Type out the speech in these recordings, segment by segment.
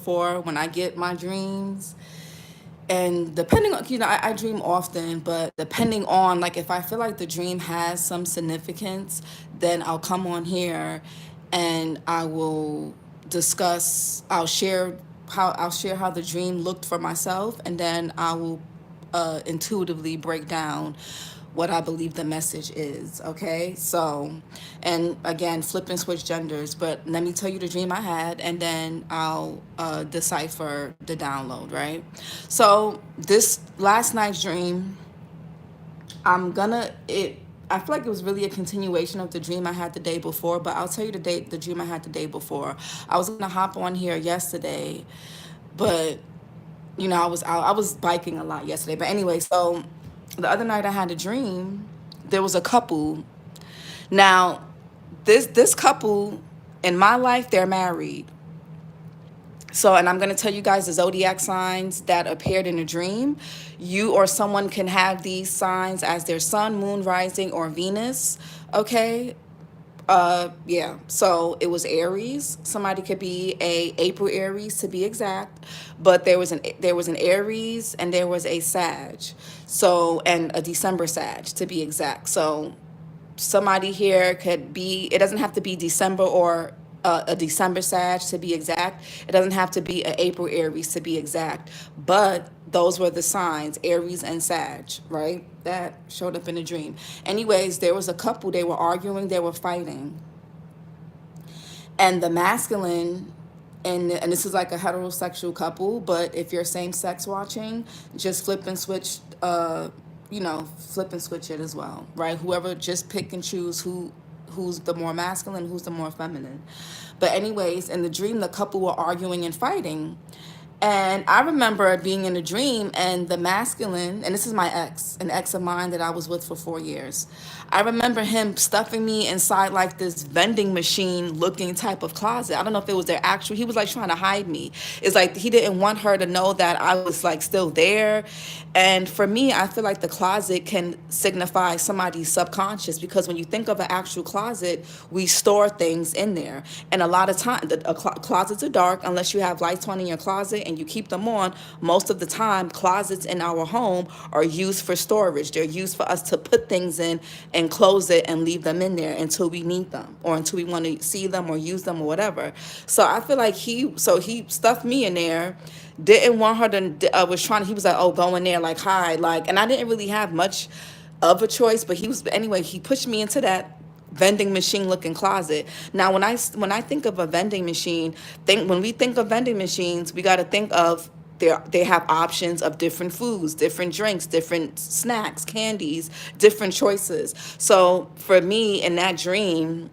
before when I get my dreams. And depending on, I dream often, but depending on, like, if I feel like the dream has some significance, then I'll come on here and I will discuss, I'll share how the dream looked for myself, and then I will intuitively break down what I believe the message is. Okay, so, and again, flip and switch genders. But let me tell you the dream I had, and then I'll decipher the download. Right. So this last night's dream, I'm gonna it. I feel like it was really a continuation of the dream I had the day before, but I'll tell you the dream I had the day before. I was gonna hop on here yesterday, but I was biking a lot yesterday. But anyway, so the other night I had a dream. There was a couple. Now, this couple in my life, they're married. So, and I'm going to tell you guys the zodiac signs that appeared in a dream. You or someone can have these signs as their sun, moon, rising, or Venus. Okay. Yeah. So it was Aries. Somebody could be a April Aries to be exact, but there was an Aries and there was a Sag. So, and a December Sag to be exact. So somebody here could be, it doesn't have to be December or a December Sag to be exact. It doesn't have to be an April Aries to be exact. But those were the signs, Aries and Sag, right? That showed up in a dream. Anyways, there was a couple, they were arguing, they were fighting. And the masculine, and this is like a heterosexual couple, but if you're same sex watching, just flip and switch it as well, right? Whoever, just pick and choose who's the more masculine, who's the more feminine. But anyways, in the dream, the couple were arguing and fighting. And I remember being in a dream, and the masculine, and this is my ex, an ex of mine that I was with for 4 years. I remember him stuffing me inside like this vending machine looking type of closet. I don't know if it was their actual, he was like trying to hide me. It's like he didn't want her to know that I was like still there. And for me, I feel like the closet can signify somebody's subconscious, because when you think of an actual closet, we store things in there. And a lot of time, closets are dark unless you have lights on in your closet and you keep them on. Most of the time, closets in our home are used for storage. They're used for us to put things in and close it and leave them in there until we need them or until we want to see them or use them or whatever. So I feel like he stuffed me in there, didn't want her to, was trying, he was like, oh, go in there, like, hide, like, and I didn't really have much of a choice, but anyway, he pushed me into that vending machine looking closet. Now, when I think of a vending machine, when we think of vending machines, we got to think of, they have options of different foods, different drinks, different snacks, candies, different choices. So for me in that dream,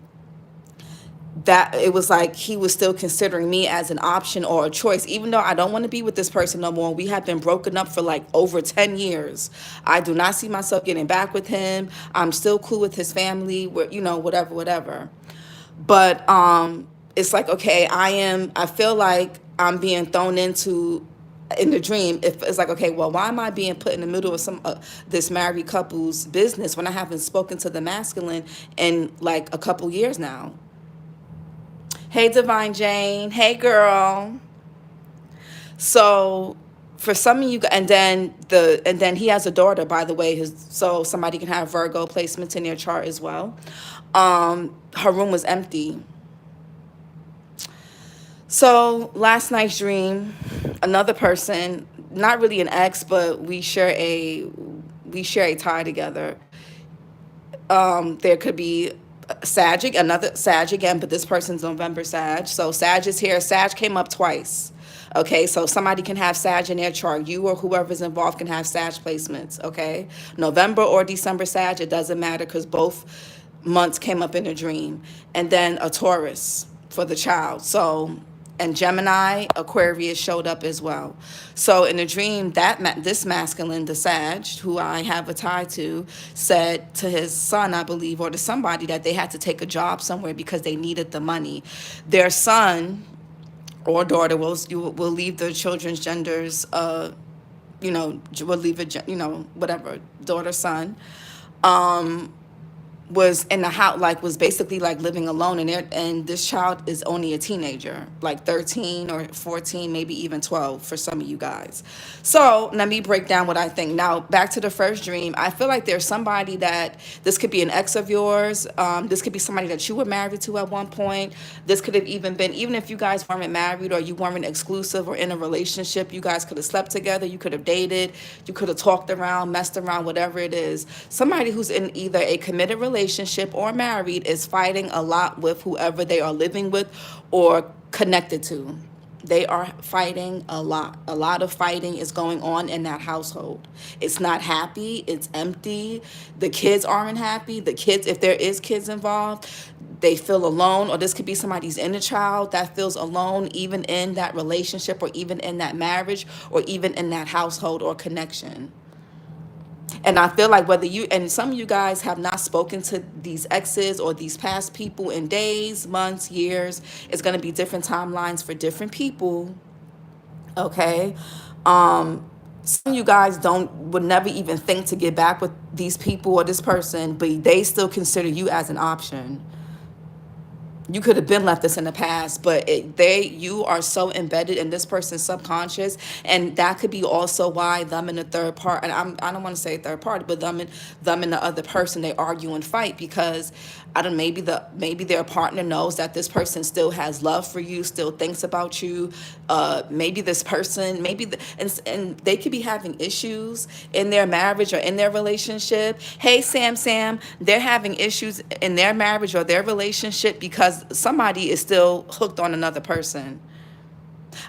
that it was like he was still considering me as an option or a choice, even though I don't want to be with this person no more. We have been broken up for like over 10 years. I do not see myself getting back with him. I'm still cool with his family, whatever. But it's like, okay, I feel like I'm being thrown into, in the dream, if it's like, okay, well, why am I being put in the middle of this married couple's business when I haven't spoken to the masculine in like a couple years now? Hey, Divine Jane. Hey, girl. So for some of you, and then he has a daughter, by the way. So somebody can have Virgo placements in their chart as well. Her room was empty. So last night's dream, another person, not really an ex, but we share a tie together. There could be another Sag again, but this person's November Sag. So Sag is here. Sag came up twice. Okay, so somebody can have Sag in their chart. You or whoever's involved can have Sag placements. Okay, November or December Sag, it doesn't matter, because both months came up in a dream. And then a Taurus for the child. So, and Gemini, Aquarius showed up as well. So in a dream, this masculine, the Sag, who I have a tie to, said to his son, I believe, or to somebody, that they had to take a job somewhere because they needed the money. Their son or daughter will leave the children's genders, will leave it, whatever, daughter, son. was in the house, like was basically like living alone, and this child is only a teenager, like 13 or 14, maybe even 12 for some of you guys. So let me break down what I think. Now back to the first dream. I feel like there's somebody that this could be an ex of yours. This could be somebody that you were married to at one point. This could have even been, even if you guys weren't married or you weren't exclusive or in a relationship, you guys could have slept together, you could have dated, you could have talked around, messed around, whatever it is. Somebody who's in either a committed relationship or married is fighting a lot with whoever they are living with or connected to. They are fighting a lot. A lot of fighting is going on in that household. It's not happy. It's empty. The kids aren't happy. The kids, if there is kids involved, they feel alone. Or this could be somebody's inner child that feels alone, even in that relationship or even in that marriage or even in that household or connection. And I feel like whether you, and some of you guys have not spoken to these exes or these past people in days, months, years. It's going to be different timelines for different people. Okay. Some of you guys would never even think to get back with these people or this person, but they still consider you as an option. You could have been left this in the past, but you are so embedded in this person's subconscious, and that could be also why them and the third part, and I don't want to say third party, but them and the other person, they argue and fight because I don't, maybe their partner knows that this person still has love for you, still thinks about you. Maybe this person, and they could be having issues in their marriage or in their relationship. Hey, Sam, they're having issues in their marriage or their relationship because somebody is still hooked on another person.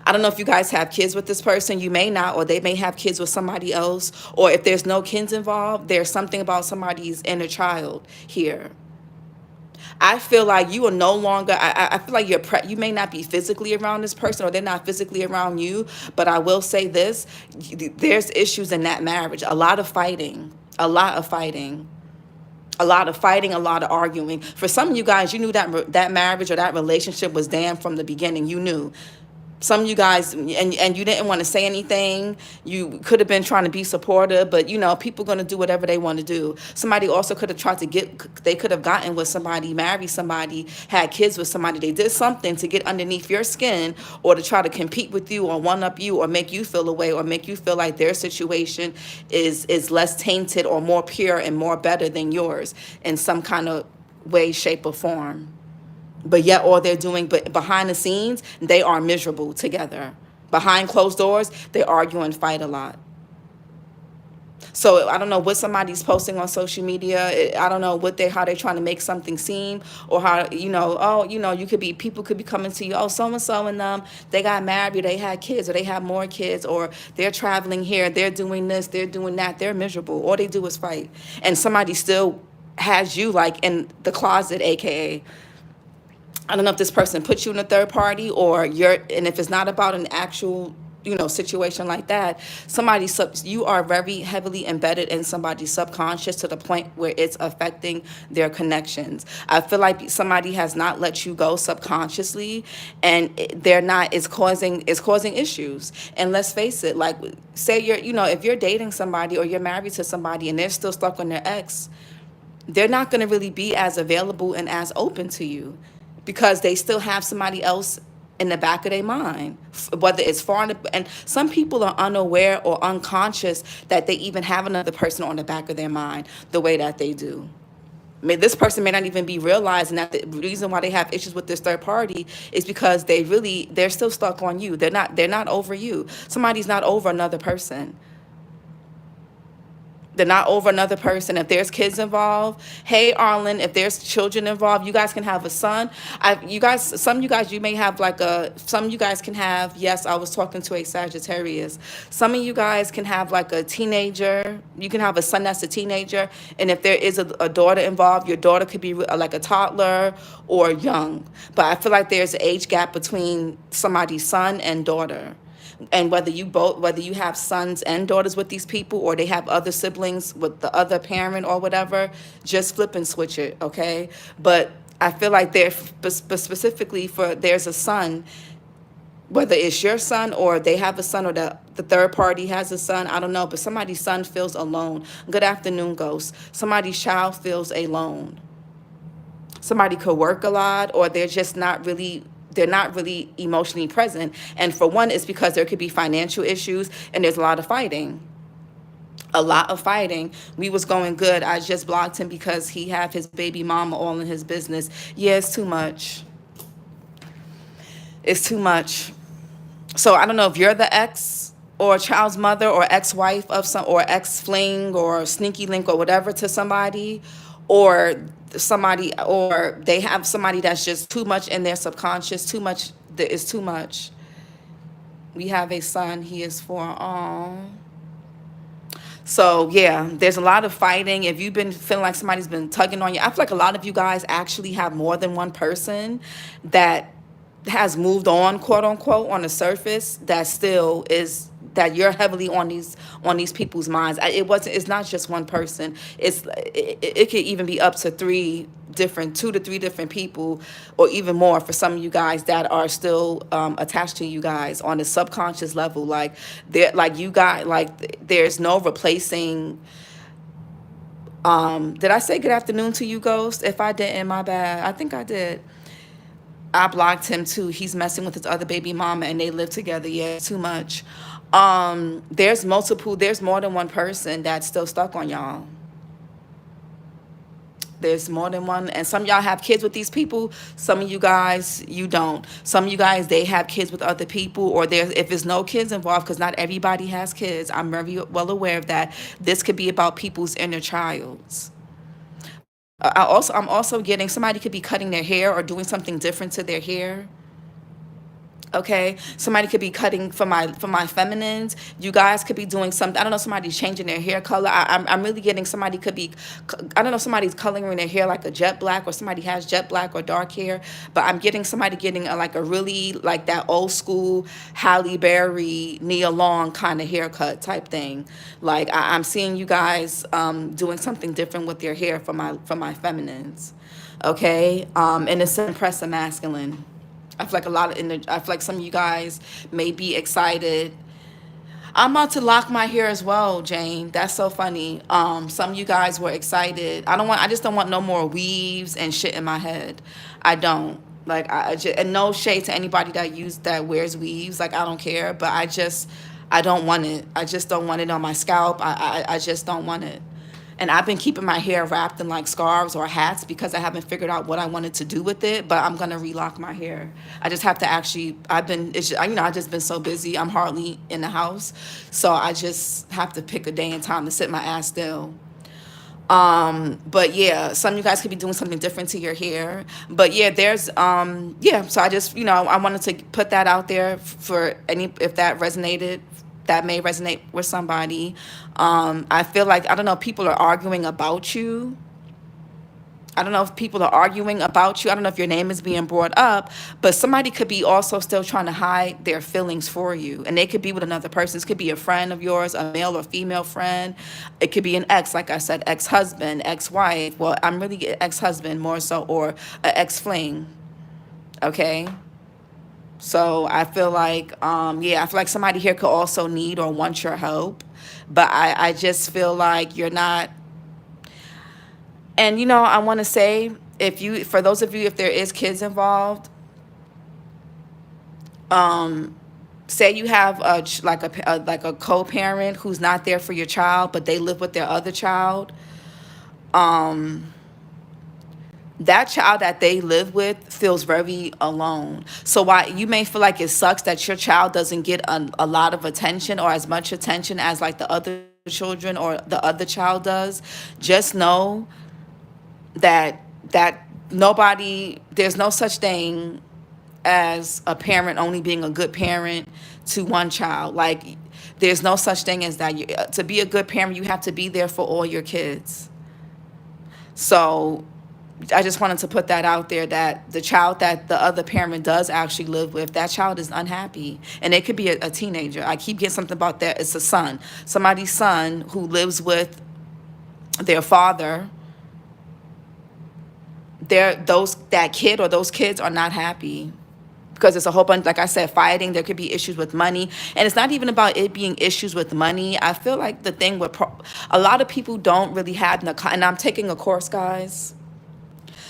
I don't know if you guys have kids with this person. You may not, or they may have kids with somebody else. Or if there's no kids involved, there's something about somebody's inner child here. I feel like you are no longer, I feel like you may not be physically around this person or they're not physically around you, but I will say this, there's issues in that marriage, a lot of fighting, a lot of fighting. A lot of fighting, a lot of arguing. For some of you guys, you knew that marriage or that relationship was damned from the beginning. You knew. Some of you guys, and you didn't want to say anything. You could have been trying to be supportive, but people going to do whatever they want to do. Somebody also could have tried to they could have gotten with somebody, married somebody, had kids with somebody. They did something to get underneath your skin or to try to compete with you or one up you or make you feel away or make you feel like their situation is less tainted or more pure and more better than yours in some kind of way, shape, or form. But yet all they're doing, but behind the scenes, they are miserable together. Behind closed doors, they argue and fight a lot. So I don't know what somebody's posting on social media. I don't know how they're trying to make something seem, or how, people could be coming to you, oh, so-and-so and them, they got married, they had kids, or they have more kids, or they're traveling here, they're doing this, they're doing that, they're miserable. All they do is fight. And somebody still has you like in the closet, AKA. I don't know if this person puts you in a third party and if it's not about an actual, situation like that, you are very heavily embedded in somebody's subconscious to the point where it's affecting their connections. I feel like somebody has not let you go subconsciously, and it's causing issues. And let's face it, like say if you're dating somebody or you're married to somebody and they're still stuck on their ex, they're not going to really be as available and as open to you, because they still have somebody else in the back of their mind, whether it's and some people are unaware or unconscious that they even have another person on the back of their mind the way that they do. This person may not even be realizing that the reason why they have issues with this third party is because they're still stuck on you. They're not over you. Somebody's not over another person. They're not over another person. If there's kids involved, hey, Arlen, if there's children involved, you guys can have a son. Some of you guys, you may have some of you guys can have, yes, I was talking to a Sagittarius. Some of you guys can have like a teenager. You can have a son that's a teenager. And if there is a daughter involved, your daughter could be like a toddler or young. But I feel like there's an age gap between somebody's son and daughter. And whether you have sons and daughters with these people, or they have other siblings with the other parent or whatever, just flip and switch it, okay? But I feel like specifically there's a son, whether it's your son or they have a son or the third party has a son, I don't know, but somebody's son feels alone. Good afternoon, Ghost. Somebody's child feels alone. Somebody could work a lot, or they're not really emotionally present. And for one, it's because there could be financial issues, and there's a lot of fighting. A lot of fighting. We was going good. I just blocked him because he have his baby mama all in his business. Yeah, it's too much. It's too much. So I don't know if you're the ex or child's mother or ex-wife of some, or ex-fling or sneaky link or whatever to somebody, or somebody, or they have somebody that's just too much in their subconscious. Too much. It's too much. We have a son. He is for all. So yeah, there's a lot of fighting. If you've been feeling like somebody's been tugging on you, I feel like a lot of you guys actually have more than one person that has moved on, quote unquote, on the surface, that still is, that you're heavily on these people's minds. It's not just one person. It could even be up to 2 to 3 different people, or even more for some of you guys that are still attached to you guys on a subconscious level. Like you got, like, there's no replacing. Did I say good afternoon to you, Ghost? If I didn't, my bad. I think I did. I blocked him too. He's messing with his other baby mama, and they live together. Yeah, it's too much. There's more than one person that's still stuck on y'all. There's more than one, and some of y'all have kids with these people. Some of you guys, you don't. Some of you guys, they have kids with other people, or if there's no kids involved, because not everybody has kids. I'm very well aware of that. This could be about people's inner childs. I'm also getting, somebody could be cutting their hair or doing something different to their hair. Okay, somebody could be cutting for my feminines. You guys could be doing something. I don't know. Somebody's changing their hair color. I'm really getting, somebody could be. I don't know. Somebody's coloring their hair like a jet black, or somebody has jet black or dark hair. But I'm getting somebody getting like a really, like, that old school Halle Berry, Nia Long kind of haircut type thing. Like, I'm seeing you guys doing something different with your hair for my feminines. Okay, and it's to impress a masculine. I feel like I feel like some of you guys may be excited. I'm about to lock my hair as well, Jane. That's so funny. Some of you guys were excited. I just don't want no more weaves and shit in my head. I don't. Like, and no shade to anybody that wears weaves. Like, I don't care, but I don't want it. I just don't want it on my scalp. I just don't want it. And I've been keeping my hair wrapped in like scarves or hats because I haven't figured out what I wanted to do with it. But I'm gonna relock my hair. I just have to actually. I've just been so busy. I'm hardly in the house, so I just have to pick a day and time to sit my ass still. But yeah, some of you guys could be doing something different to your hair. But yeah, so I just, I wanted to put that out there for any, if that may resonate with somebody. I feel like, I don't know, people are arguing about you. I don't know if people are arguing about you. I don't know if your name is being brought up, but somebody could be also still trying to hide their feelings for you. And they could be with another person. This could be a friend of yours, a male or female friend. It could be an ex, like I said, ex-husband, ex-wife. Well, I'm really getting ex-husband more so, or an ex-fling. Okay? So I feel like, I feel like somebody here could also need or want your help. But I just feel like you're not. And, I want to say, for those of you, if there is kids involved, say you have like a co-parent who's not there for your child, but they live with their other child. That child that they live with feels very alone. So while you may feel like it sucks that your child doesn't get a lot of attention or as much attention as like the other children or the other child does, just know that there's no such thing as a parent only being a good parent to one child. Like, there's no such thing as that. To be a good parent, you have to be there for all your kids. So I just wanted to put that out there, that the child that the other parent does actually live with, that child is unhappy. And it could be a teenager. I keep getting something about that. It's a son. Somebody's son who lives with their father. That kid or those kids are not happy. Because it's a whole bunch, like I said, fighting. There could be issues with money. And it's not even about it being issues with money. I feel like the thing with a lot of people don't really have, and I'm taking a course, guys.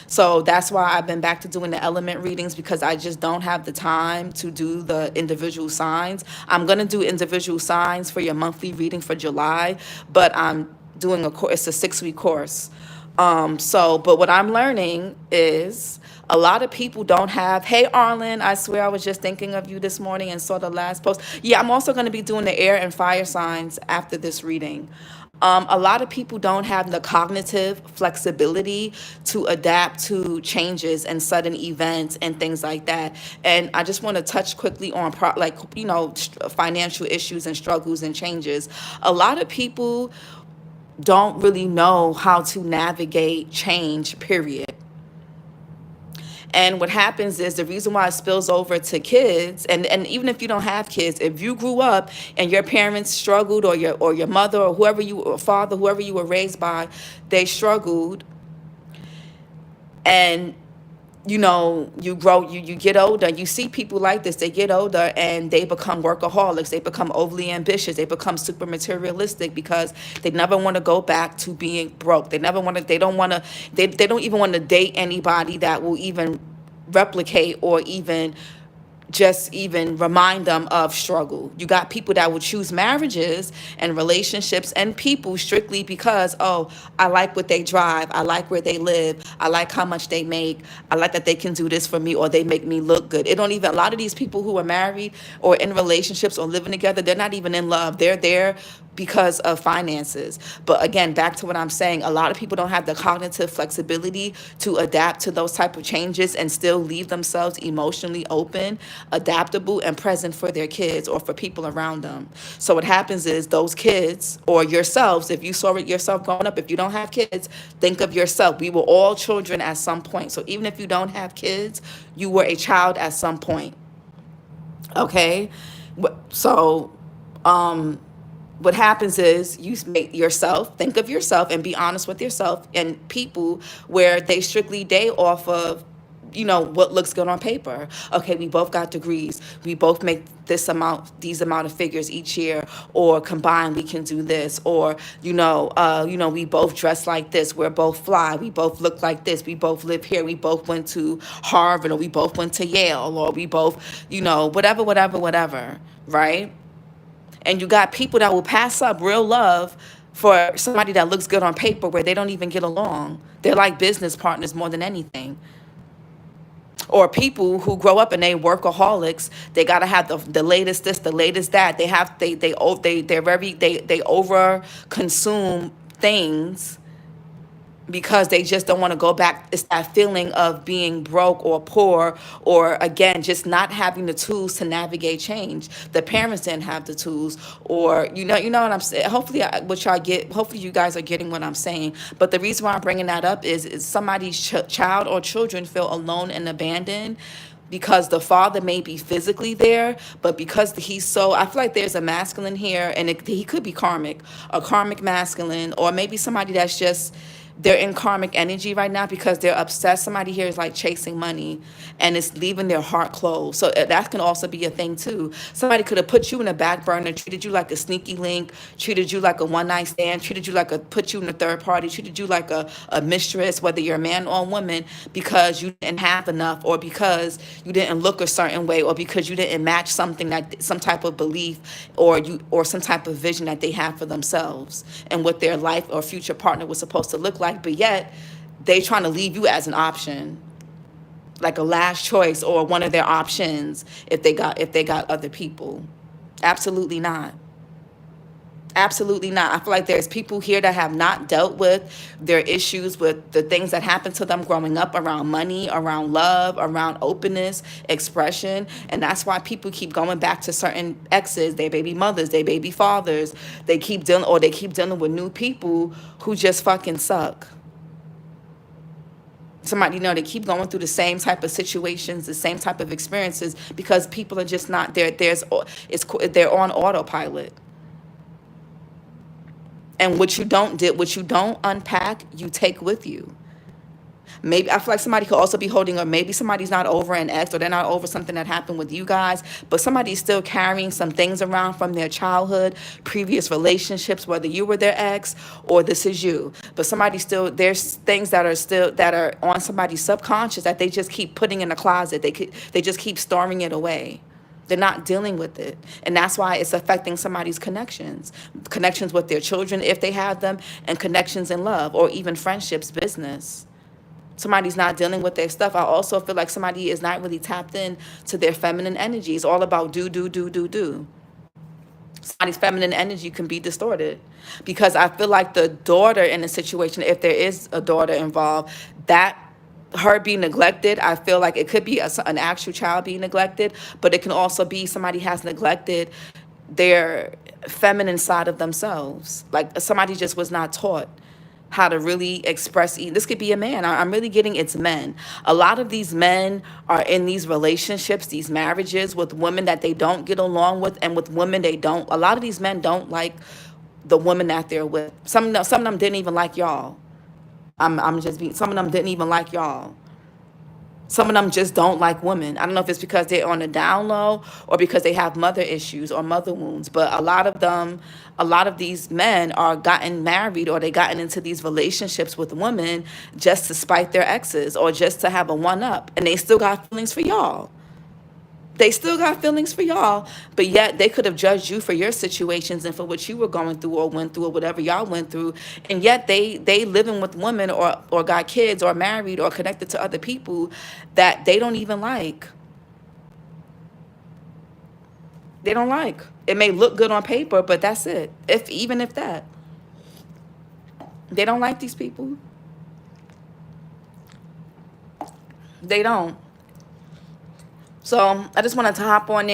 So that's why I've been back to doing the element readings, because I just don't have the time to do the individual signs. I'm going to do individual signs for your monthly reading for July, but I'm doing a course, it's a 6-week course. But what I'm learning is a lot of people don't have, hey, Arlen, I swear I was just thinking of you this morning and saw the last post. Yeah, I'm also going to be doing the air and fire signs after this reading. A lot of people don't have the cognitive flexibility to adapt to changes and sudden events and things like that. And I just want to touch quickly on financial issues and struggles and changes. A lot of people don't really know how to navigate change, period. And what happens is the reason why it spills over to kids, and even if you don't have kids, if you grew up and your parents struggled, or your mother or whoever you or father, whoever you were raised by, they struggled, and you grow, you get older, you see people like this, they get older and they become workaholics, they become overly ambitious, they become super materialistic because they never want to go back to being broke. They don't even want to date anybody that will even replicate or even remind them of struggle. You got people that will choose marriages and relationships and people strictly because, oh, I like what they drive, I like where they live, I like how much they make, I like that they can do this for me, or they make me look good. It don't even, a lot of these people who are married or in relationships or living together, they're not even in love. They're there because of finances. But again, back to what I'm saying, a lot of people don't have the cognitive flexibility to adapt to those type of changes and still leave themselves emotionally open, adaptable, and present for their kids or for people around them. So what happens is those kids, or yourselves, if you saw it yourself growing up, if you don't have kids, think of yourself. We were all children at some point. So even if you don't have kids, you were a child at some point. Okay? So, what happens is you make yourself, think of yourself and be honest with yourself, and people where they strictly day off of what looks good on paper. Okay, we both got degrees, we both make these amount of figures each year, or combined we can do this, or we both dress like this, we're both fly, we both look like this, we both live here, we both went to Harvard, or we both went to Yale, or we both whatever, right? And you got people that will pass up real love for somebody that looks good on paper where they don't even get along. They're like business partners more than anything. Or people who grow up and they workaholics, they gotta have the latest this, the latest that. They over consume things because they just don't want to go back. It's that feeling of being broke or poor, or again, just not having the tools to navigate change. The parents didn't have the tools, or you know what I'm saying. Hopefully, what y'all get. Hopefully, you guys are getting what I'm saying. But the reason why I'm bringing that up is somebody's child or children feel alone and abandoned because the father may be physically there, but because I feel like there's a masculine here, and he could be a karmic masculine, or maybe somebody that's just, they're in karmic energy right now because they're obsessed. Somebody here is like chasing money and it's leaving their heart closed. So that can also be a thing too. Somebody could have put you in the back burner, treated you like a sneaky link, treated you like a one night stand, put you in a third party, treated you like a mistress, whether you're a man or a woman, because you didn't have enough, or because you didn't look a certain way, or because you didn't match some type of belief, or some type of vision that they have for themselves and what their life or future partner was supposed to look like. But yet they trying to leave you as an option, like a last choice or one of their options if they got other people. Absolutely not. Absolutely not. I feel like there's people here that have not dealt with their issues with the things that happened to them growing up around money, around love, around openness, expression. And that's why people keep going back to certain exes, their baby mothers, their baby fathers. They keep dealing with new people who just fucking suck. Somebody, they keep going through the same type of situations, the same type of experiences, because people are just not there. They're on autopilot. And what you don't unpack, you take with you. Maybe I feel like somebody could also be holding, or maybe somebody's not over an ex, or they're not over something that happened with you guys, but somebody's still carrying some things around from their childhood, previous relationships, whether you were their ex or this is you. But somebody still, there's things that are on somebody's subconscious that they just keep putting in a closet. They just keep storing it away. They're not dealing with it. And that's why it's affecting somebody's connections with their children, if they have them, and connections in love, or even friendships, business. Somebody's not dealing with their stuff. I also feel like somebody is not really tapped in to their feminine energy. It's all about do, do, do, do, do. Somebody's feminine energy can be distorted, because I feel like the daughter in a situation, if there is a daughter involved, that her being neglected, I feel like it could be an actual child being neglected, but it can also be somebody has neglected their feminine side of themselves. Like somebody just was not taught how to really express. This could be a man. I'm really getting it's men. A lot of these men are in these relationships, these marriages with women that they don't get along with, and with women they don't. A lot of these men don't like the woman that they're with. Some of them didn't even like y'all. I'm just being. Some of them didn't even like y'all. Some of them just don't like women. I don't know if it's because they're on the down low, or because they have mother issues or mother wounds. But a lot of these men are gotten married, or they gotten into these relationships with women just to spite their exes, or just to have a one up. And they still got feelings for y'all. They still got feelings for y'all, but yet they could have judged you for your situations and for what you were going through or went through or whatever y'all went through. And yet they living with women, or got kids, or married, or connected to other people that they don't even like. They don't like. It may look good on paper, but that's it. Even if that. They don't like these people. They don't. So I just wanted to hop on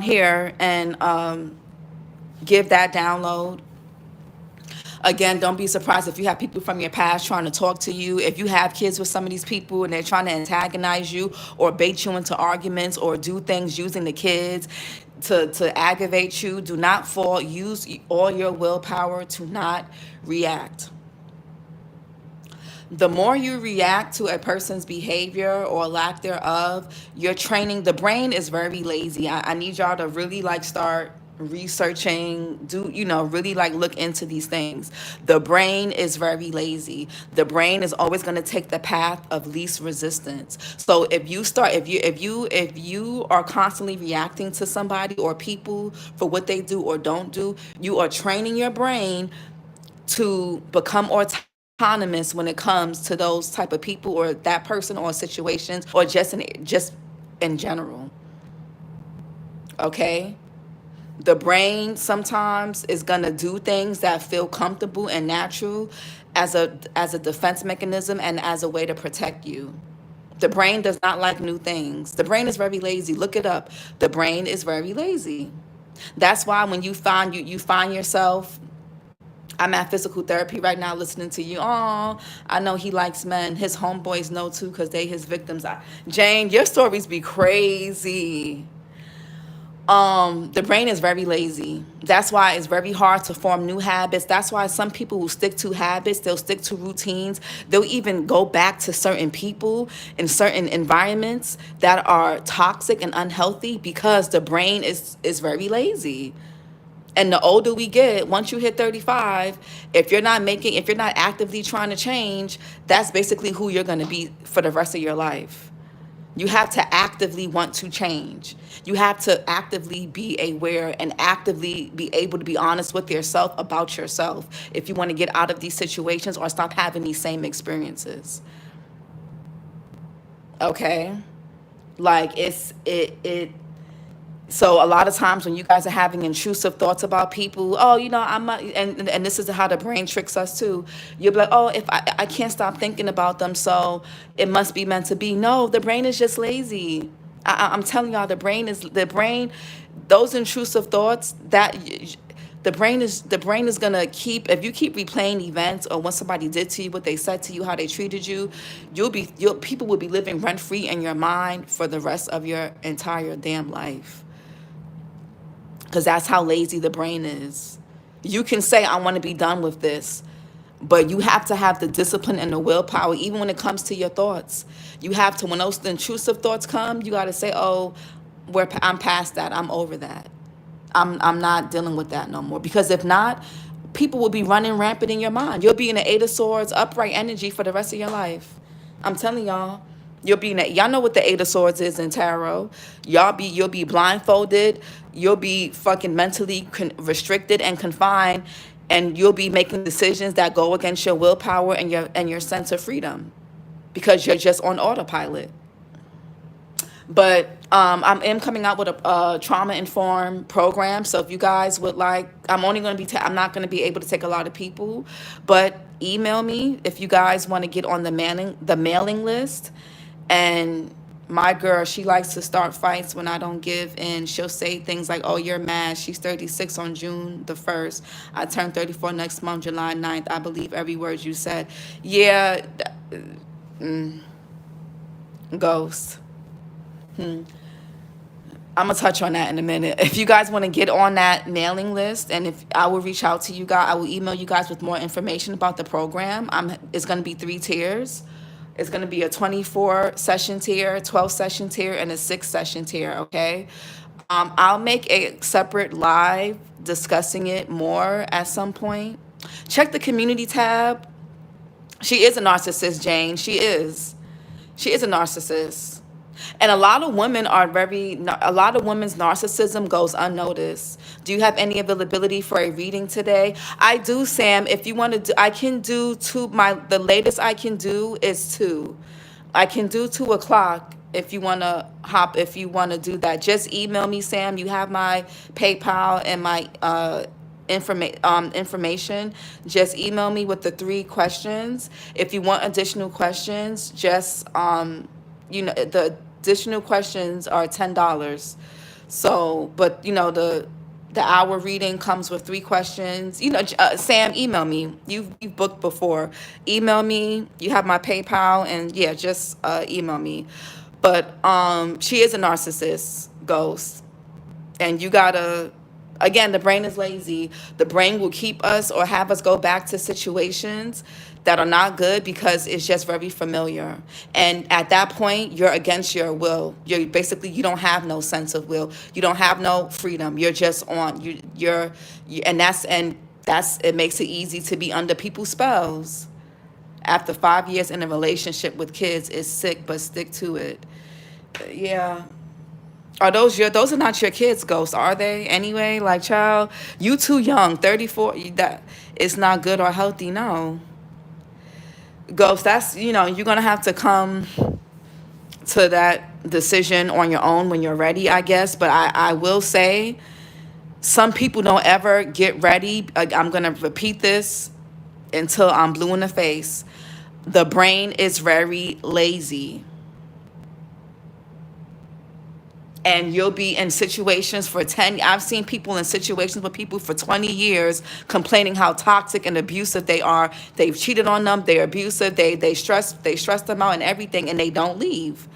here, and give that download. Again, don't be surprised if you have people from your past trying to talk to you. If you have kids with some of these people and they're trying to antagonize you, or bait you into arguments, or do things using the kids to aggravate you, do not fall. Use all your willpower to not react. The more you react to a person's behavior or lack thereof, you're training. The brain is very lazy. I need y'all to really start researching, really look into these things. The brain is very lazy. The brain is always going to take the path of least resistance. So if you are constantly reacting to somebody or people for what they do or don't do, you are training your brain to become autonomous when it comes to those type of people, or that person, or situations, or just in general. Okay? The brain sometimes is gonna do things that feel comfortable and natural as a defense mechanism, and as a way to protect you. The brain does not like new things. The brain is very lazy. Look it up. The brain is very lazy. That's why when you find yourself, I'm at physical therapy right now listening to you. Oh, I know he likes men. His homeboys know too, because they his victims. Jane, your stories be crazy. The brain is very lazy. That's why it's very hard to form new habits. That's why some people will stick to habits, they'll stick to routines, they'll even go back to certain people in certain environments that are toxic and unhealthy, because the brain is very lazy. And the older we get, once you hit 35, if you're not actively trying to change, that's basically who you're going to be for the rest of your life. You have to actively want to change. You have to actively be aware, and actively be able to be honest with yourself about yourself, if you want to get out of these situations or stop having these same experiences. Okay? Like so a lot of times when you guys are having intrusive thoughts about people, oh, I'm not, and this is how the brain tricks us too. You'll be like, oh, if I can't stop thinking about them, so it must be meant to be. No, the brain is just lazy. I'm telling y'all, the brain, those intrusive thoughts, that the brain is gonna keep, if you keep replaying events, or what somebody did to you, what they said to you, how they treated you, people will be living rent free in your mind for the rest of your entire damn life. Because that's how lazy the brain is. You can say, I want to be done with this, But you have to have the discipline and the willpower, even when it comes to your thoughts. You have to, when those intrusive thoughts come, you got to say, oh, I'm past that. I'm over that. I'm not dealing with that no more. Because if not, people will be running rampant in your mind. You'll be in the Eight of Swords, upright energy for the rest of your life. I'm telling y'all. You'll be in that. Y'all know what the Eight of Swords is in tarot. You'll be blindfolded. You'll be fucking mentally restricted and confined, and you'll be making decisions that go against your willpower and your sense of freedom, because you're just on autopilot. But I am coming out with a trauma-informed program. So if you guys would like, I'm only going to be, I'm not going to be able to take a lot of people, but email me if you guys want to get on the mailing list. And my girl, she likes to start fights when I don't give in. She'll say things like, oh, you're mad. She's 36 on June the 1st. I turn 34 next month, July 9th. I believe every word you said. Yeah, ghost. I'm gonna touch on that in a minute. If you guys want to get on that mailing list, and if I will reach out to you guys, I will email you guys with more information about the program. It's gonna be 3 tiers. It's gonna be a 24 session tier, 12 session tier, and a 6 session tier. Okay. I'll make a separate live discussing it more at some point. Check the community tab. She is a narcissist, Jane. She is. She is a narcissist. And a lot of women a lot of women's narcissism goes unnoticed. Do you have any availability for a reading today? I do, Sam. If you want to do, I can do the latest I can do is 2. I can do 2:00 if you want to if you want to do that. Just email me, Sam. You have my PayPal and my information. Just email me with the 3 questions. If you want additional questions, just the additional questions are $10. So, but the hour reading comes with 3 questions. Sam, email me. You've booked before. Email me. You have my PayPal, and yeah, just email me. But she is a narcissist, ghost, and you gotta. Again, the brain is lazy. The brain will keep us or have us go back to situations that are not good because it's just very familiar. And at that point, you're against your will. You don't have no sense of will. You don't have no freedom. You're just on. And that's it makes it easy to be under people's spells. After 5 years in a relationship with kids, it's sick, but stick to it. Yeah. Those are not your kids, Ghost, are they? Anyway, like, child, you too young, 34, that it's not good or healthy, no. Ghost, that's, you're going to have to come to that decision on your own when you're ready, I guess. But I will say, some people don't ever get ready. I'm going to repeat this until I'm blue in the face. The brain is very lazy. And you'll be in situations for 10. I've seen people in situations with people for 20 years complaining how toxic and abusive they are. They've cheated on them. They're abusive. They stress them out and everything, and they don't leave.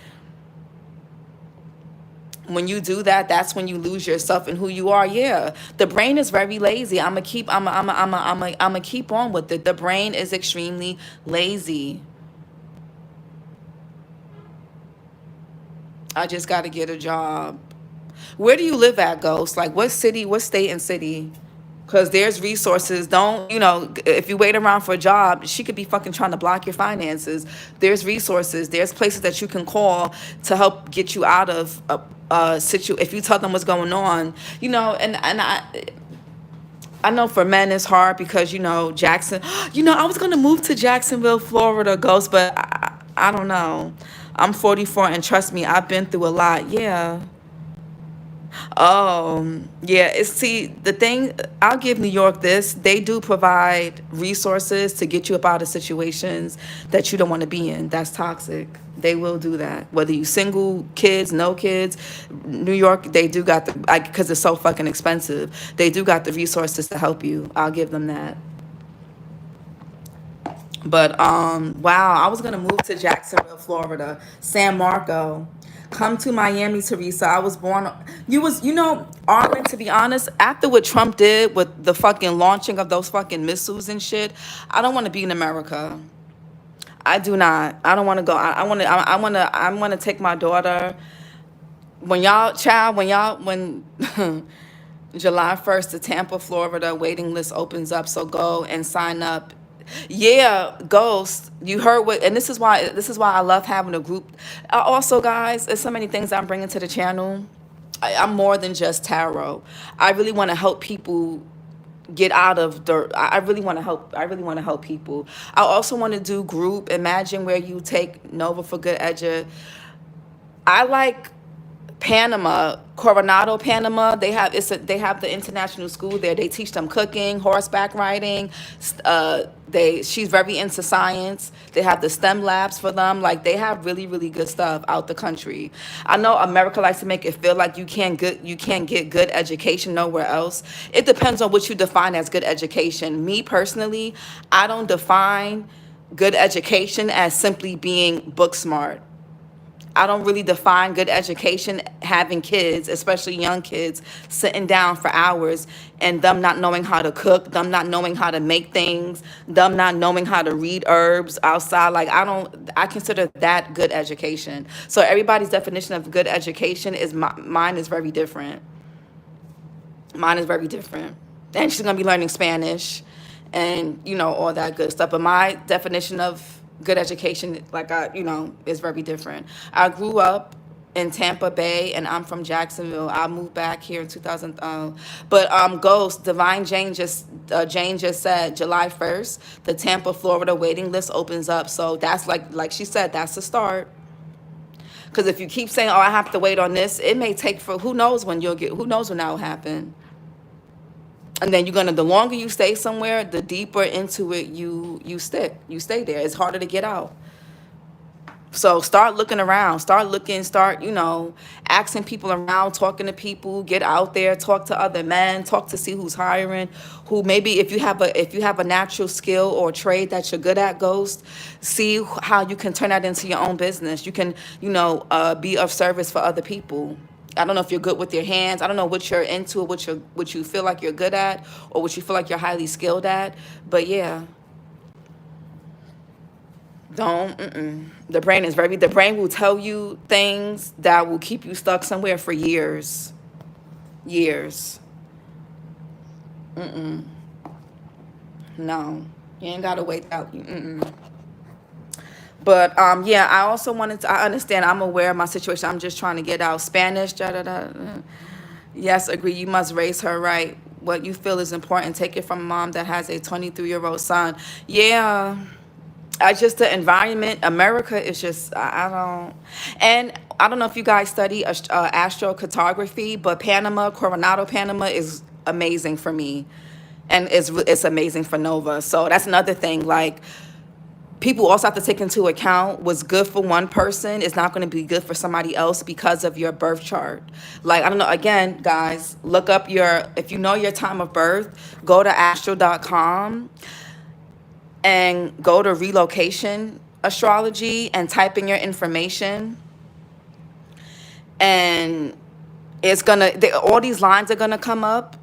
When you do that, that's when you lose yourself and who you are. Yeah, the brain is very lazy. I'm gonna keep on with it. The brain is extremely lazy. I just got to get a job. Where do you live at, Ghost? Like, what city, what state and city? Because there's resources. Don't, if you wait around for a job, she could be fucking trying to block your finances. There's resources. There's places that you can call to help get you out of a situation. If you tell them what's going on, and I know for men it's hard because, Jackson, I was going to move to Jacksonville, Florida, Ghost, but I don't know. I'm 44, and trust me, I've been through a lot. Yeah. Oh, yeah. The thing, I'll give New York this. They do provide resources to get you up out of situations that you don't want to be in. That's toxic. They will do that. Whether you single, kids, no kids, New York, they do got because it's so fucking expensive. They do got the resources to help you. I'll give them that. But wow, I was gonna move to Jacksonville, Florida, San Marco. Come to Miami, Teresa. I was born. Arlen. To be honest, after what Trump did with the fucking launching of those fucking missiles and shit, I don't want to be in America. I do not. I don't want to go. I want to. I want to. I want to take my daughter. When July 1st, the Tampa, Florida waiting list opens up. So go and sign up. Yeah, Ghost. You heard what, and this is why I love having a group. Also, guys, there's so many things I'm bringing to the channel. I'm more than just tarot. I really want to help people get out of the. I really want to help. I really want to help people. I also want to do group. Imagine where you take Nova for Good Edge. I like Panama, Coronado, Panama. They have the international school there. They teach them cooking, horseback riding. She's very into science. They have the STEM labs for them. Like, they have really, really good stuff out the country. I know America likes to make it feel like you can't get good education nowhere else. It depends on what you define as good education. Me personally, I don't define good education as simply being book smart. I don't really define good education having kids, especially young kids, sitting down for hours and them not knowing how to cook, them not knowing how to make things, them not knowing how to read herbs outside. Like, I consider that good education. So everybody's definition of good education is mine is very different. Mine is very different. And she's going to be learning Spanish and, all that good stuff. But my definition of good education, is very different. I grew up in Tampa Bay, and I'm from Jacksonville. I moved back here in 2000. But Ghost, Divine Jane just said July 1st, the Tampa, Florida waiting list opens up. So that's like she said, that's the start. Because if you keep saying, "Oh, I have to wait on this," it may take for who knows when that will happen. And then the longer you stay somewhere, the deeper into it you stay there. It's harder to get out. So start looking around, start asking people around, talking to people, get out there, talk to other men, talk to see who's hiring, who maybe if you have a natural skill or trade that you're good at, Ghost, see how you can turn that into your own business. You can, be of service for other people. I don't know if you're good with your hands. I don't know what you're into, what you feel like you're good at, or what you feel like you're highly skilled at. But yeah, the brain will tell you things that will keep you stuck somewhere for years. Years. No, you ain't gotta wait out. But yeah, I understand. I'm aware of my situation. I'm just trying to get out. Spanish, da da da. Yes, agree. You must raise her right. What you feel is important. Take it from a mom that has a 23-year-old son. Yeah. The environment. America is just, I don't. And I don't know if you guys study astrocartography, but Coronado, Panama is amazing for me. And it's amazing for Nova. So that's another thing. Like, people also have to take into account what's good for one person is not going to be good for somebody else because of your birth chart. Like, I don't know, again, guys, look up if you know your time of birth, go to astro.com and go to relocation astrology and type in your information. And all these lines are going to come up.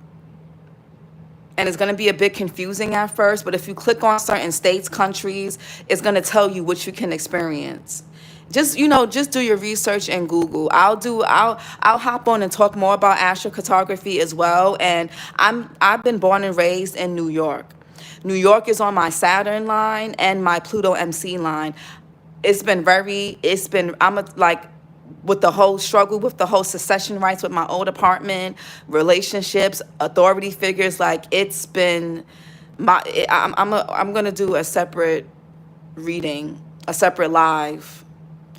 And it's going to be a bit confusing at first, but if you click on certain states, countries, it's going to tell you what you can experience. Just do your research and Google. I'll hop on and talk more about astrocartography as well. And I've been born and raised in New York. New York is on my Saturn line and my Pluto MC line. With the whole struggle with the whole succession rights with my old apartment, relationships, authority figures, it's been I'm gonna do a separate reading, a separate live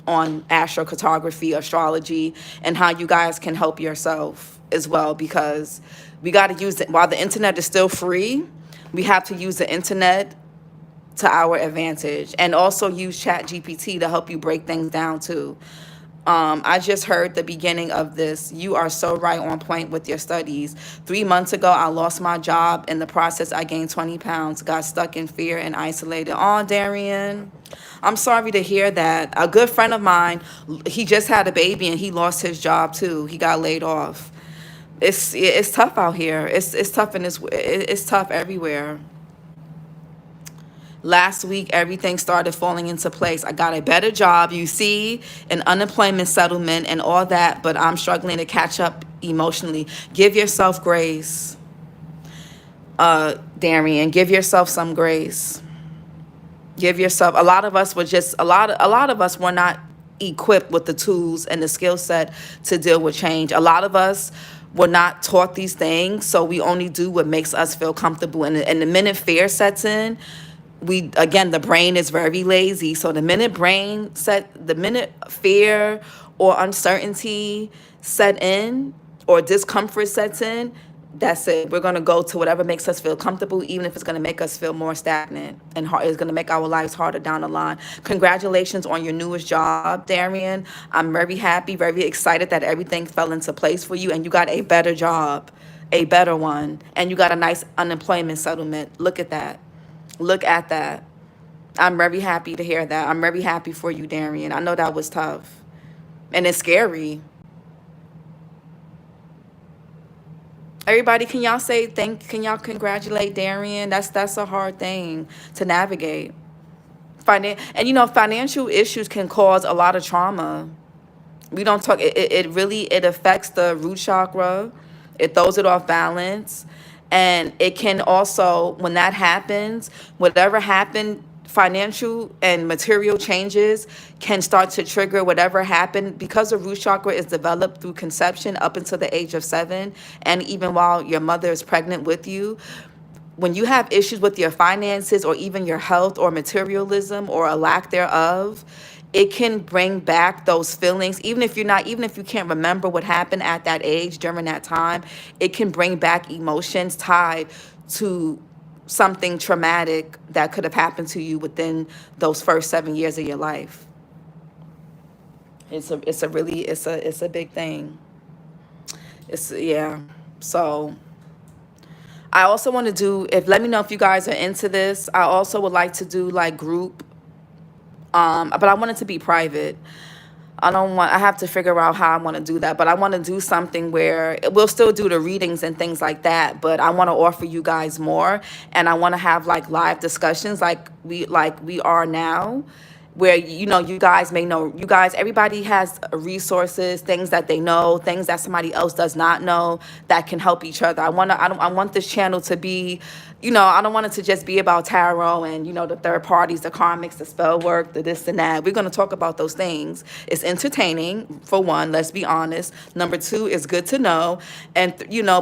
on astrocartography, astrology, and how you guys can help yourself as well, because we got to use it while the internet is still free. We have to use the internet to our advantage, and also use ChatGPT to help you break things down too. I just heard the beginning of this. You are so right on point with your studies. 3 months ago, I lost my job. In the process, I gained 20 pounds, got stuck in fear and isolated. Oh, Darian, I'm sorry to hear that. A good friend of mine, he just had a baby and he lost his job too. He got laid off. It's tough out here. It's tough in this. It's tough everywhere. Last week, everything started falling into place. I got a better job, you see, an unemployment settlement and all that, but I'm struggling to catch up emotionally. Give yourself grace, Darian. Give yourself some grace. Give yourself. A lot of us were not equipped with the tools and the skill set to deal with change. A lot of us were not taught these things, so we only do what makes us feel comfortable. And the minute fear sets in, the brain is very lazy. So the minute fear or uncertainty set in or discomfort sets in, that's it. We're going to go to whatever makes us feel comfortable, even if it's going to make us feel more stagnant and it's going to make our lives harder down the line. Congratulations on your newest job, Darian. I'm very happy, very excited that everything fell into place for you and you got a better job, a better one, and you got a nice unemployment settlement. Look at that. Look at that. I'm very happy to hear that. I'm very happy for you, Darian. I know that was tough. And it's scary. Everybody, can y'all congratulate Darian? That's a hard thing to navigate. Financial issues can cause a lot of trauma. We don't talk, it affects the root chakra. It throws it off balance. And it can also, when that happens, whatever happened, financial and material changes can start to trigger whatever happened because the root chakra is developed through conception up until the age of 7, and even while your mother is pregnant with you. When you have issues with your finances or even your health or materialism or a lack thereof, it can bring back those feelings. Even if you can't remember what happened at that age during that time, it can bring back emotions tied to something traumatic that could have happened to you within those first 7 years of your life. It's a big thing. Yeah. So I also want to let me know if you guys are into this. I also would like to do like group, but I want it to be private. I have to figure out how I want to do that, but I want to do something where we'll still do the readings and things like that, but I want to offer you guys more, and I want to have like live discussions like we are now, where you guys may know, everybody has resources, things that they know, things that somebody else does not know, that can help each other. I want this channel to be, I don't want it to just be about tarot and the third parties, the karmics, the spell work, the this and that. We're going to talk about those things. It's entertaining, for one, let's be honest. Number 2, it's good to know, and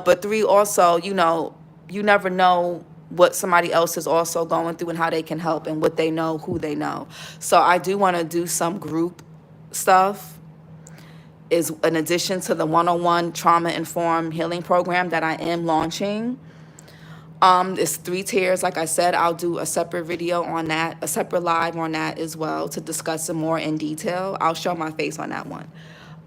but 3, also, you never know what somebody else is also going through and how they can help and what they know, who they know. So I do want to do some group stuff, is an addition to the one-on-one trauma-informed healing program that I am launching. It's 3 tiers. Like I said, I'll do a separate video on that, a separate live on that as well, to discuss it more in detail. I'll show my face on that one.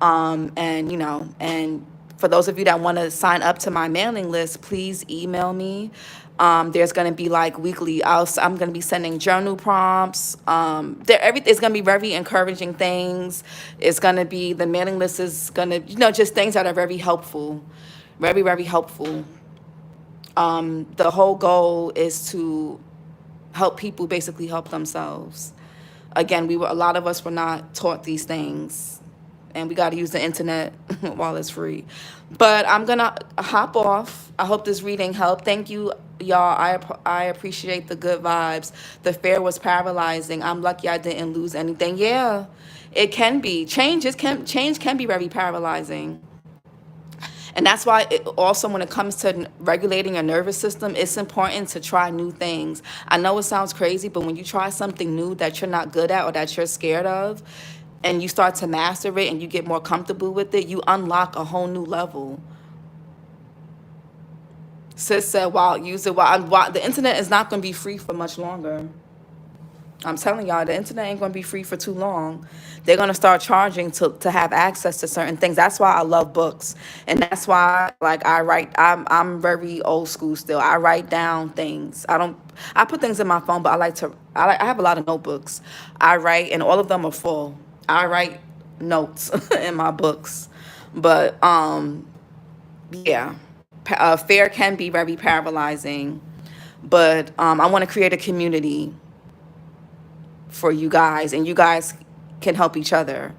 And for those of you that want to sign up to my mailing list, please email me. There's going to be like weekly, I'm going to be sending journal prompts. It's going to be very encouraging things. It's going to be, the mailing list is going to, just things that are very helpful, very, very helpful. The whole goal is to help people basically help themselves. Again, a lot of us were not taught these things, and we got to use the internet while it's free. But I'm going to hop off. I hope this reading helped. Thank you, y'all. I appreciate the good vibes. The fear was paralyzing. I'm lucky I didn't lose anything. Yeah, it can be. Change can be very paralyzing. And that's why also when it comes to regulating your nervous system, it's important to try new things. I know it sounds crazy, but when you try something new that you're not good at or that you're scared of, and you start to master it and you get more comfortable with it, you unlock a whole new level. Sis said, while the internet is not going to be free for much longer. I'm telling y'all, the internet ain't gonna be free for too long. They're gonna start charging to have access to certain things. That's why I love books, and that's why like I write. I'm very old school still. I write down things. I don't. I put things in my phone, but I like to. I have a lot of notebooks. I write, and all of them are full. I write notes in my books, but yeah, fear can be very paralyzing. But I want to create a community for you guys, and you guys can help each other.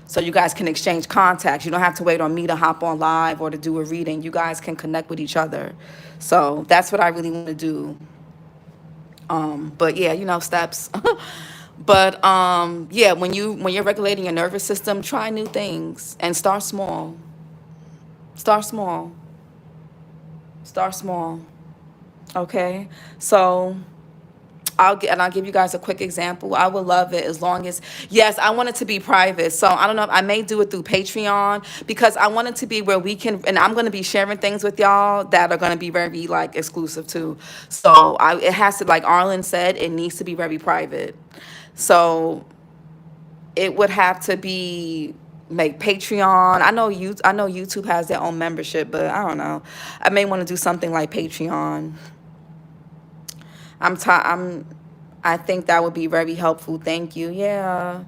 So you guys can exchange contacts. You don't have to wait on me to hop on live or to do a reading. You guys can connect with each other. So that's what I really want to do. But yeah, steps. But yeah, when you're regulating your nervous system, try new things and start small. Start small. Start small. Okay. So I'll give you guys a quick example. I would love it as long as, yes, I want it to be private. So I don't know if I may do it through Patreon, because I want it to be where we can, and I'm going to be sharing things with y'all that are going to be very like exclusive too. So it has to, like Arlen said, it needs to be very private. So it would have to be like Patreon. I know YouTube has their own membership, but I don't know. I may want to do something like Patreon. I'm t- I'm I think that would be very helpful. Thank you. Yeah.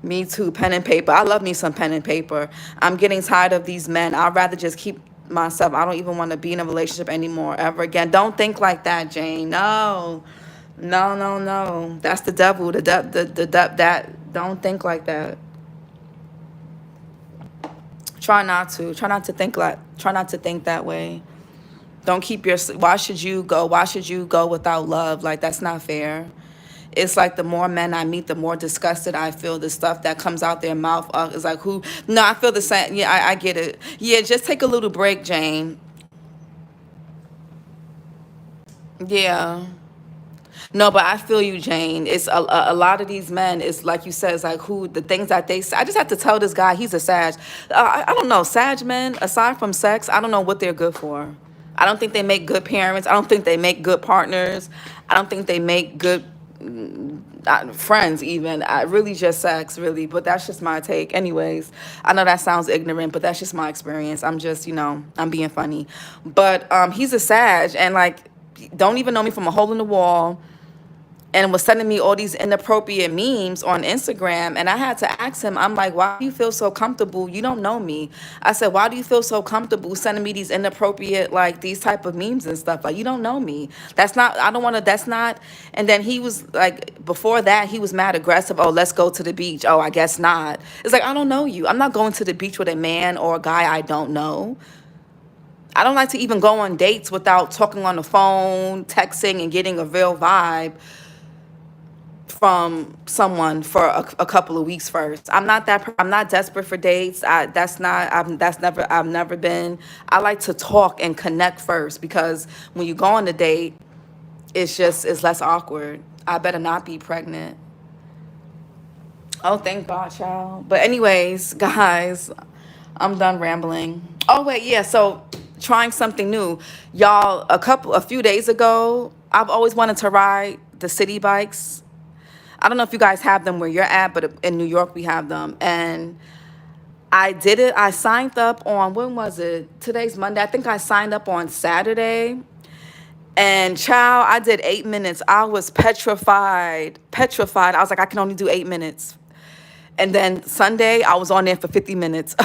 Me too. Pen and paper. I love me some pen and paper. I'm getting tired of these men. I'd rather just keep myself. I don't even want to be in a relationship anymore ever again. Don't think like that, Jane. No. No, no, no. That's the devil. That don't think like that. Try not to. Try not to think that way. Don't keep your, why should you go without love? Like, that's not fair. It's like the more men I meet, the more disgusted I feel. The stuff that comes out their mouth is like, who? No, I feel the same. Yeah, I get it. Yeah, just take a little break, Jane. Yeah. No, but I feel you, Jane. It's a lot of these men. It's like you said. It's like who the things that they say. I just have to tell this guy he's a Sag. I don't know. Sag men, aside from sex, I don't know what they're good for. I don't think they make good parents. I don't think they make good partners. I don't think they make good friends even. Really just sex, really. But that's just my take. Anyways, I know that sounds ignorant, but that's just my experience. I'm just, I'm being funny. But he's a Sag, and like, don't even know me from a hole in the wall, and was sending me all these inappropriate memes on Instagram. And I had to ask him, I'm like, why do you feel so comfortable? You don't know me. I said, why do you feel so comfortable sending me these inappropriate, like these type of memes and stuff? Like, you don't know me. That's not, I don't want to, that's not. And then he was like, before that, he was mad aggressive. Oh, let's go to the beach. Oh, I guess not. It's like, I don't know you. I'm not going to the beach with a man or a guy I don't know. I don't like to even go on dates without talking on the phone, texting, and getting a real vibe from someone for a couple of weeks first. I'm not desperate for dates. I've never been. I like to talk and connect first, because when you go on a date, it's less awkward. I better not be pregnant. Oh, thank God, child. But anyways, guys, I'm done rambling. Oh wait, yeah, so trying something new. Y'all, a few days ago, I've always wanted to ride the city bikes. I don't know if you guys have them where you're at, but in New York we have them. And I did it. I signed up on, when was it? Today's Monday. I think I signed up on Saturday. And child, I did 8 minutes. I was petrified. Petrified. I was like, I can only do 8 minutes. And then Sunday, I was on there for 50 minutes.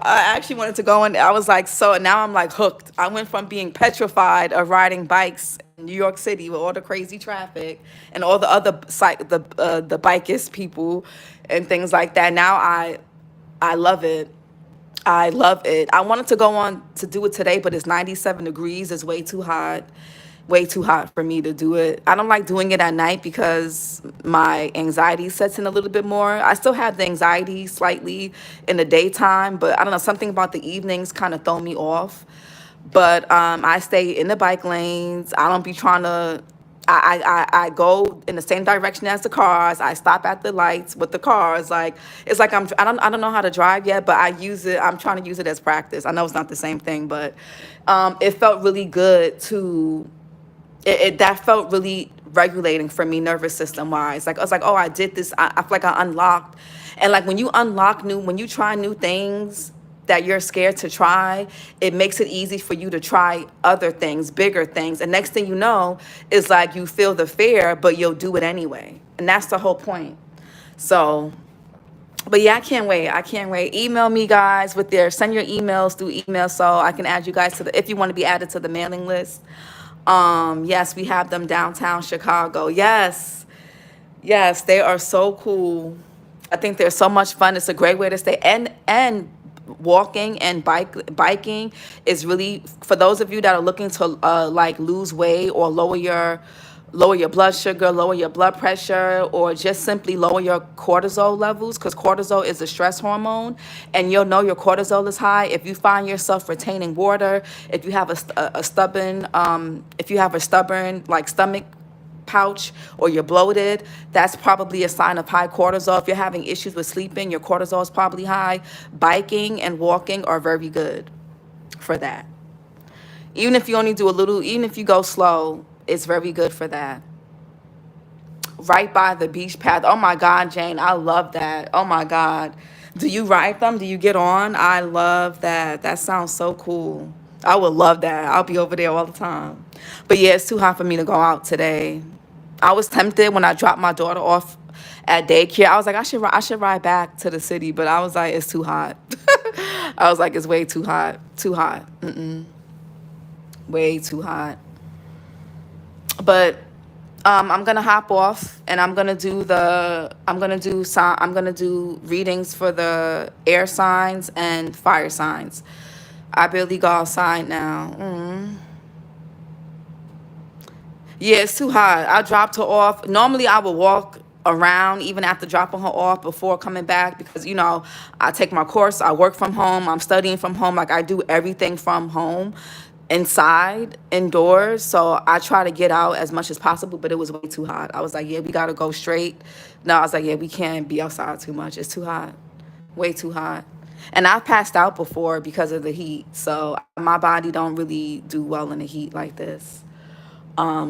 I actually wanted to go, and I was like, so now I'm like hooked. I went from being petrified of riding bikes in New York City with all the crazy traffic and all the other the bikist people and things like that. Now I love it. I love it. I wanted to go on to do it today, but it's 97 degrees. It's way too hot. Way too hot for me to do it. I don't like doing it at night because my anxiety sets in a little bit more. I still have the anxiety slightly in the daytime, but I don't know, something about the evenings kind of throw me off. But I stay in the bike lanes. I don't be trying to. I go in the same direction as the cars. I stop at the lights with the cars. Like, it's like I don't know how to drive yet, but I use it. I'm trying to use it as practice. I know it's not the same thing, but it felt really good to. That felt really regulating for me, nervous system wise. Like I was like, oh, I did this. I feel like I unlocked. And like when you when you try new things that you're scared to try, it makes it easy for you to try other things, bigger things. And next thing you know, is like you feel the fear, but you'll do it anyway. And that's the whole point. So, but yeah, I can't wait. I can't wait. Email me, guys, with send your emails through email so I can add you guys to if you want to be added to the mailing list. Yes, we have them downtown Chicago. Yes. Yes, they are so cool. I think they're so much fun. It's a great way to stay. And walking and biking is really, for those of you that are looking to like lose weight or lower your blood sugar, lower your blood pressure, or just simply lower your cortisol levels, because cortisol is a stress hormone, and you'll know your cortisol is high if you find yourself retaining water, if you have a stubborn, like stomach pouch, or you're bloated, that's probably a sign of high cortisol. If you're having issues with sleeping, your cortisol is probably high. Biking and walking are very good for that. Even if you only do a little, even if you go slow, it's very good for that. Right by the beach path. Oh my God, Jane, I love that. Oh my God. Do you ride them? Do you get on? I love that. That sounds so cool. I would love that. I'll be over there all the time. But yeah, it's too hot for me to go out today. I was tempted when I dropped my daughter off at daycare. I was like, I should ride back to the city, but I was like, it's too hot. I was like, it's way too hot. Too hot. Way too hot. But I'm gonna hop off and I'm gonna do readings for the air signs and fire signs. I barely go outside now. Yeah, it's too hot. I dropped her off. Normally I would walk around even after dropping her off before coming back, because I take my course, I work from home, I'm studying from home, like I do everything from home, indoors. So I try to get out as much as possible, but it was way too hot. I was like, yeah, we gotta go straight. No, I was like, yeah, we can't be outside too much. It's too hot. Way too hot. And I've passed out before because of the heat. So my body don't really do well in the heat like this.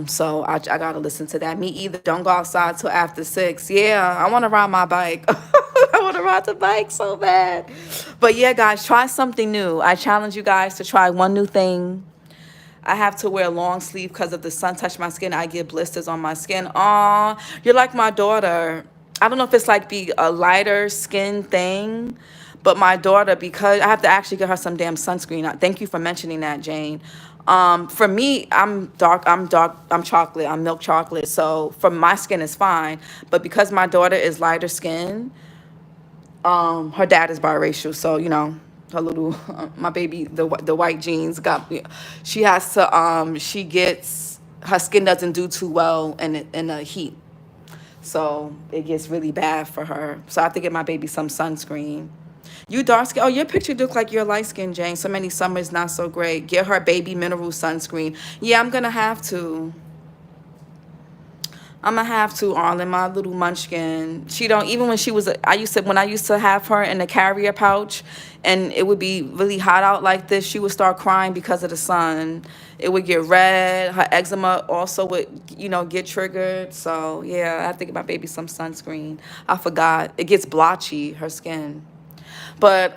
So I gotta listen to that. Me either. Don't go outside till after 6. Yeah, I want to ride my bike. I want to ride the bike so bad. But yeah, guys, try something new. I challenge you guys to try one new thing. I have to wear long sleeve because if the sun touch my skin, I get blisters on my skin. Aw, you're like my daughter. I don't know if it's like be a lighter skin thing, but my daughter, because I have to actually get her some damn sunscreen. Thank you for mentioning that, Jane. For me, I'm chocolate, I'm milk chocolate. So for my skin is fine. But because my daughter is lighter skin, her dad is biracial. So, her little, my baby, the white genes she has to, her skin doesn't do too well in the heat. So it gets really bad for her. So I have to get my baby some sunscreen. You dark skin. Oh, your picture look like you're light skin, Jane. So many summers not so great. Get her baby mineral sunscreen. Yeah, I'm gonna have to. Arlen, my little munchkin. She don't, even when when I used to have her in the carrier pouch and it would be really hot out like this, she would start crying because of the sun. It would get red. Her eczema also would, get triggered. So yeah, I have to get my baby some sunscreen. I forgot. It gets blotchy, her skin. But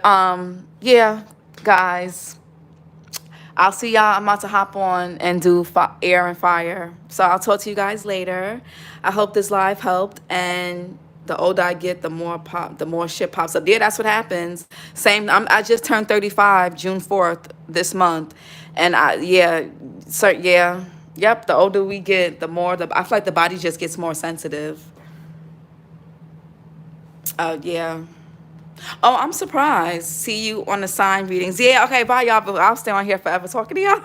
yeah, guys, I'll see y'all. I'm about to hop on and do air and fire. So I'll talk to you guys later. I hope this live helped. And the older I get, the more shit pops up. Yeah, that's what happens. I just turned 35, June 4th this month. And yep, the older we get, the more, I feel like the body just gets more sensitive. Yeah. Oh, I'm surprised. See you on the sign readings. Yeah, okay, bye, y'all. But I'll stay on here forever talking to y'all.